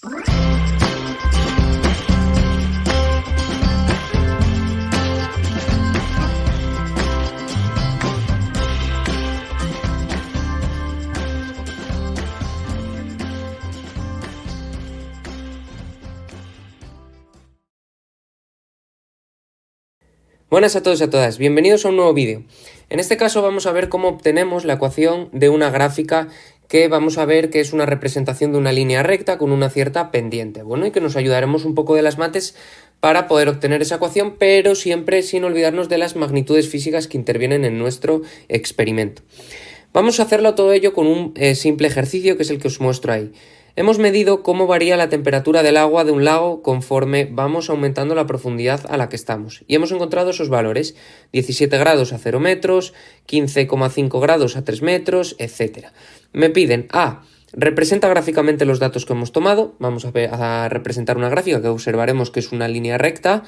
Buenas a todos y a todas, bienvenidos a un nuevo vídeo. En este caso vamos a ver cómo obtenemos la ecuación de una gráfica que vamos a ver que es una representación de una línea recta con una cierta pendiente. Bueno, y que nos ayudaremos un poco de las mates para poder obtener esa ecuación, pero siempre sin olvidarnos de las magnitudes físicas que intervienen en nuestro experimento. Vamos a hacerlo todo ello con un simple ejercicio que es el que os muestro ahí. Hemos medido cómo varía la temperatura del agua de un lago conforme vamos aumentando la profundidad a la que estamos. Y hemos encontrado esos valores, 17 grados a 0 metros, 15,5 grados a 3 metros, etc. Me piden A, representa gráficamente los datos que hemos tomado. Vamos a representar una gráfica que observaremos que es una línea recta.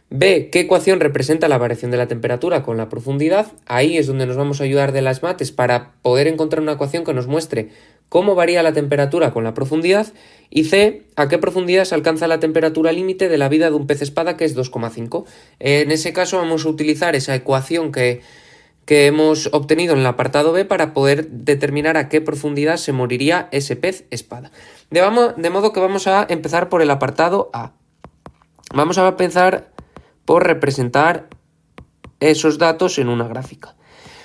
B, ¿qué ecuación representa la variación de la temperatura con la profundidad? Ahí es donde nos vamos a ayudar de las mates para poder encontrar una ecuación que nos muestre cómo varía la temperatura con la profundidad. Y C, ¿a qué profundidad se alcanza la temperatura límite de la vida de un pez espada, que es 2,5? En ese caso vamos a utilizar esa ecuación que hemos obtenido en el apartado B para poder determinar a qué profundidad se moriría ese pez espada. De modo que vamos a empezar por el apartado A. Vamos a empezar por representar esos datos en una gráfica.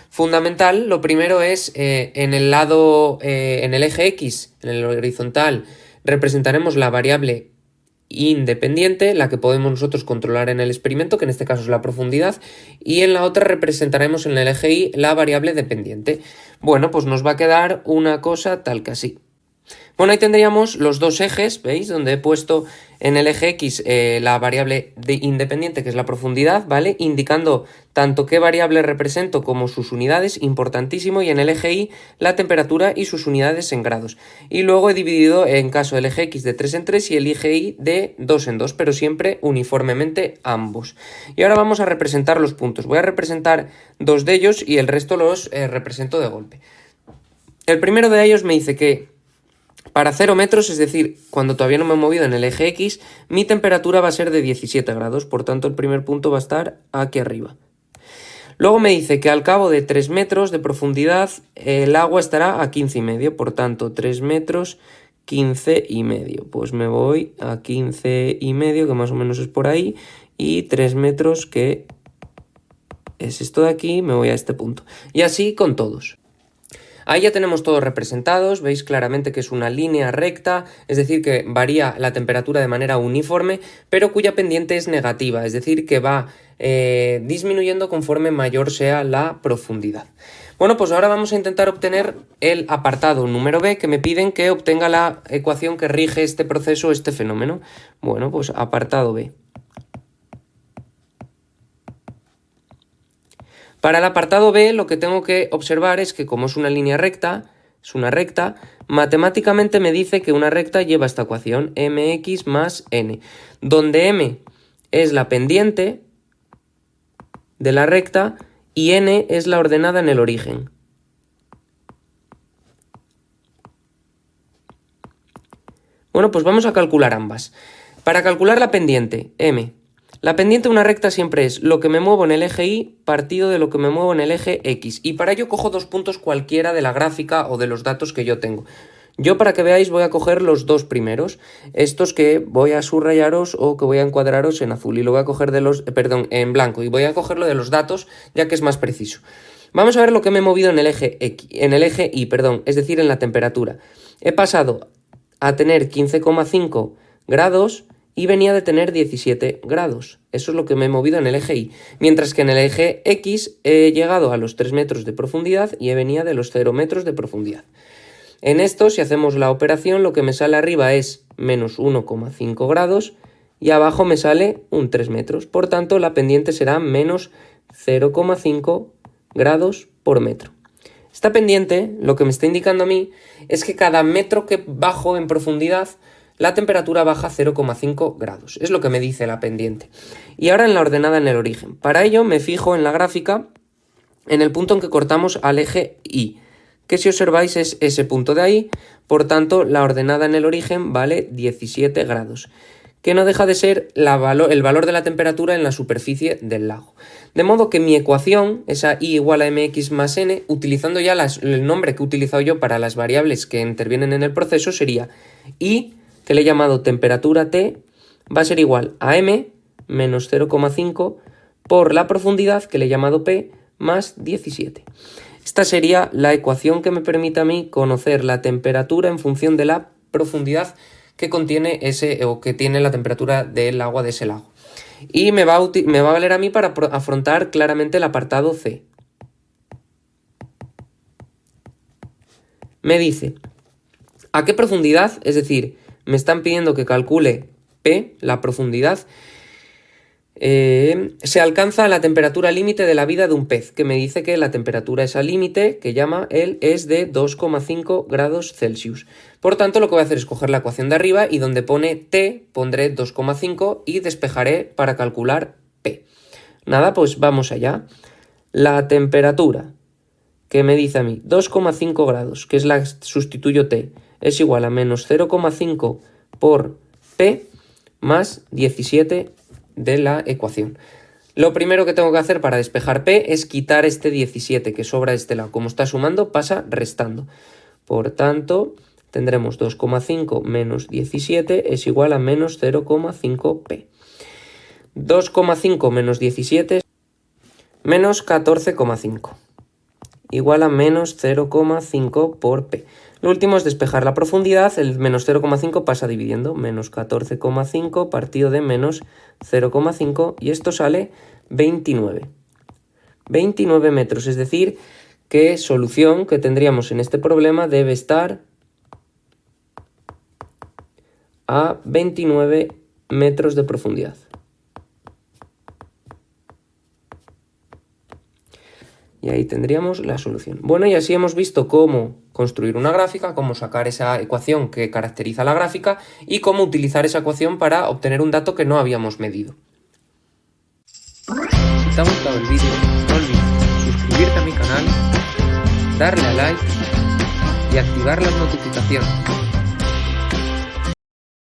Fundamental, lo primero es en el lado, en el eje X, en el horizontal, representaremos la variable independiente, la que podemos nosotros controlar en el experimento, que en este caso es la profundidad, y en la otra representaremos en el eje Y la variable dependiente. Bueno, pues nos va a quedar una cosa tal que así. Bueno, ahí tendríamos los dos ejes, ¿veis? Donde he puesto en el eje X la variable independiente, que es la profundidad, ¿vale? Indicando tanto qué variable represento como sus unidades, importantísimo, y en el eje Y la temperatura y sus unidades en grados. Y luego he dividido en caso del eje X de 3 en 3 y el eje Y de 2 en 2, pero siempre uniformemente ambos. Y ahora vamos a representar los puntos. Voy a representar dos de ellos y el resto los represento de golpe. El primero de ellos me dice que para 0 metros, es decir, cuando todavía no me he movido en el eje X, mi temperatura va a ser de 17 grados, por tanto el primer punto va a estar aquí arriba. Luego me dice que al cabo de 3 metros de profundidad el agua estará a 15,5, por tanto 3 metros, 15,5. Pues me voy a 15,5, que más o menos es por ahí, y 3 metros, que es esto de aquí, me voy a este punto. Y así con todos. Ahí ya tenemos todos representados, veis claramente que es una línea recta, es decir, que varía la temperatura de manera uniforme, pero cuya pendiente es negativa, es decir, que va disminuyendo conforme mayor sea la profundidad. Bueno, pues ahora vamos a intentar obtener el apartado número B, que me piden que obtenga la ecuación que rige este proceso, este fenómeno. Bueno, pues apartado B. Para el apartado B lo que tengo que observar es que como es una línea recta, matemáticamente me dice que una recta lleva esta ecuación, mx más n, donde m es la pendiente de la recta y n es la ordenada en el origen. Bueno, pues vamos a calcular ambas. Para calcular la pendiente, m. La pendiente de una recta siempre es lo que me muevo en el eje Y partido de lo que me muevo en el eje X. Y para ello cojo dos puntos cualquiera de la gráfica o de los datos que yo tengo. Yo, para que veáis, voy a coger los dos primeros, estos que voy a subrayaros o que voy a encuadraros en azul, y lo voy a coger en blanco, y voy a cogerlo de los datos ya que es más preciso. Vamos a ver lo que me he movido en el eje Y, es decir, en la temperatura. He pasado a tener 15,5 grados y venía de tener 17 grados. Eso es lo que me he movido en el eje Y. Mientras que en el eje X he llegado a los 3 metros de profundidad y venía de los 0 metros de profundidad. En esto, si hacemos la operación, lo que me sale arriba es menos 1,5 grados y abajo me sale un 3 metros. Por tanto, la pendiente será menos 0,5 grados por metro. Esta pendiente, lo que me está indicando a mí, es que cada metro que bajo en profundidad, la temperatura baja 0,5 grados. Es lo que me dice la pendiente. Y ahora en la ordenada en el origen. Para ello me fijo en la gráfica en el punto en que cortamos al eje Y, que si observáis es ese punto de ahí, por tanto la ordenada en el origen vale 17 grados, que no deja de ser el valor de la temperatura en la superficie del lago. De modo que mi ecuación, esa y igual a mx más n, utilizando ya el nombre que he utilizado yo para las variables que intervienen en el proceso, sería y, que le he llamado temperatura T, va a ser igual a m menos 0,5 por la profundidad, que le he llamado P, más 17. Esta sería la ecuación que me permite a mí conocer la temperatura en función de la profundidad que contiene que tiene la temperatura del agua de ese lago. Y me va a valer a mí para afrontar claramente el apartado C. Me dice, ¿a qué profundidad? Es decir, me están pidiendo que calcule P, la profundidad, se alcanza la temperatura límite de la vida de un pez, que me dice que la temperatura esa límite, que llama él, es de 2,5 grados Celsius. Por tanto, lo que voy a hacer es coger la ecuación de arriba y donde pone T pondré 2,5 y despejaré para calcular P. Nada, pues vamos allá. La temperatura que me dice a mí 2,5 grados, que es la sustituyo T, es igual a menos 0,5 por P más 17 de la ecuación. Lo primero que tengo que hacer para despejar P es quitar este 17 que sobra de este lado. Como está sumando, pasa restando. Por tanto, tendremos 2,5 menos 17 es igual a menos 0,5P. 2,5 menos 17 menos 14,5. Igual a menos 0,5 por P. Lo último es despejar la profundidad, el menos 0,5 pasa dividiendo, menos 14,5 partido de menos 0,5 y esto sale 29. 29 metros, es decir, que solución que tendríamos en este problema debe estar a 29 metros de profundidad. Y ahí tendríamos la solución. Bueno, y así hemos visto cómo construir una gráfica, cómo sacar esa ecuación que caracteriza la gráfica y cómo utilizar esa ecuación para obtener un dato que no habíamos medido. Si te ha gustado el vídeo, no olvides suscribirte a mi canal, darle a like y activar las notificaciones.